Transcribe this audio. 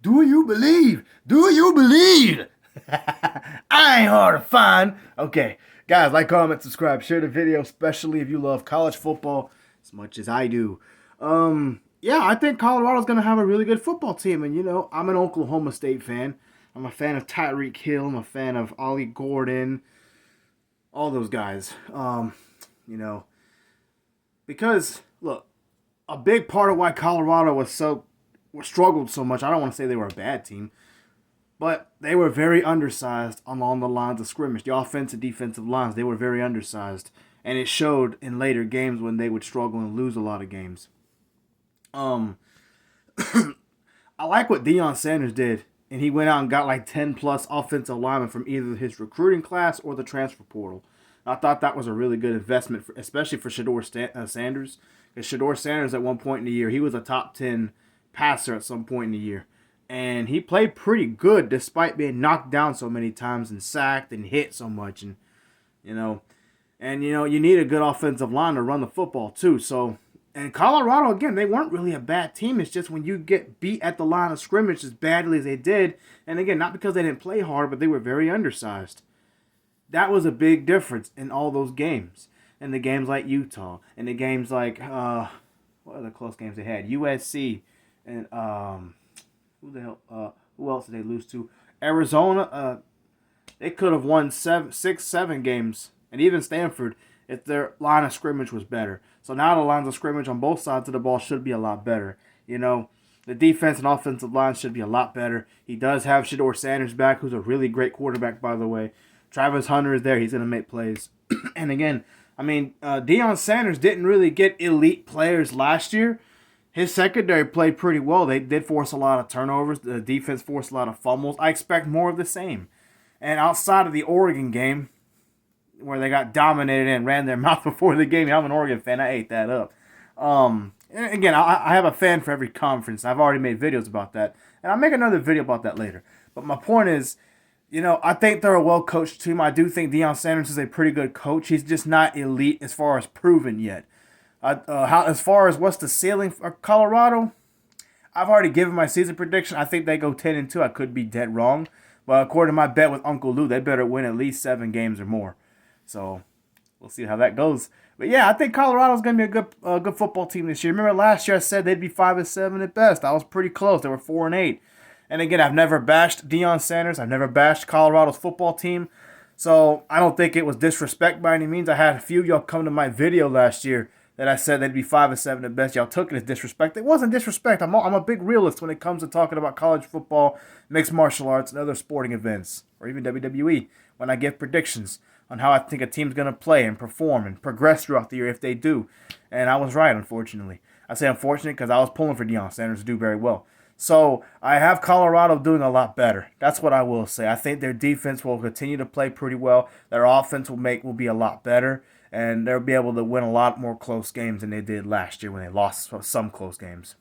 Do you believe? Do you believe? I ain't hard to find. Okay, guys, like, comment, subscribe, share the video, especially if you love college football as much as I do. Yeah, I think Colorado's gonna have a really good football team, and I'm an Oklahoma State fan. I'm a fan of Tyreek Hill. I'm a fan of Ollie Gordon. All those guys. You know, because look, a big part of why Colorado struggled so much. I don't want to say they were a bad team, but they were very undersized along the lines of scrimmage. The offensive, defensive lines, they were very undersized, and it showed in later games when they would struggle and lose a lot of games. I like what Deion Sanders did, and he went out and got like 10 plus offensive linemen from either his recruiting class or the transfer portal. I thought that was a really good investment, especially for Shedeur Sanders. Because Shedeur Sanders, at one point in the year, he was a top 10 passer at some point in the year. And he played pretty good despite being knocked down so many times and sacked and hit so much. And you need a good offensive line to run the football too. So, and Colorado, again, they weren't really a bad team. It's just when you get beat at the line of scrimmage as badly as they did, and again, not because they didn't play hard, but they were very undersized. That was a big difference in all those games. In the games like Utah, in the games like what other close games they had? USC and who else did they lose to? Arizona. They could have won 7 games, and even Stanford if their line of scrimmage was better. So now the lines of scrimmage on both sides of the ball should be a lot better. The defense and offensive line should be a lot better. He does have Shedeur Sanders back, who's a really great quarterback, by the way. Travis Hunter is there. He's going to make plays. And again, Deion Sanders didn't really get elite players last year. His secondary played pretty well. They did force a lot of turnovers. The defense forced a lot of fumbles. I expect more of the same. And outside of the Oregon game, where they got dominated and ran their mouth before the game, I'm an Oregon fan. I ate that up. Again, I have a fan for every conference. I've already made videos about that. And I'll make another video about that later. But my point is, I think they're a well-coached team. I do think Deion Sanders is a pretty good coach. He's just not elite as far as proven yet. As far as what's the ceiling for Colorado, I've already given my season prediction. I think they go 10-2. I could be dead wrong. But according to my bet with Uncle Lou, they better win at least 7 games or more. So we'll see how that goes. But yeah, I think Colorado's going to be a good football team this year. Remember last year I said they'd be 5-7 at best. I was pretty close. They were 4-8. And again, I've never bashed Deion Sanders. I've never bashed Colorado's football team. So I don't think it was disrespect by any means. I had a few of y'all come to my video last year that I said they'd be 5-7 at best. Y'all took it as disrespect. It wasn't disrespect. I'm a big realist when it comes to talking about college football, mixed martial arts, and other sporting events, or even WWE, when I give predictions on how I think a team's going to play and perform and progress throughout the year if they do. And I was right, unfortunately. I say unfortunate because I was pulling for Deion Sanders to do very well. So I have Colorado doing a lot better. That's what I will say. I think their defense will continue to play pretty well. Their offense will be a lot better, and they'll be able to win a lot more close games than they did last year when they lost some close games.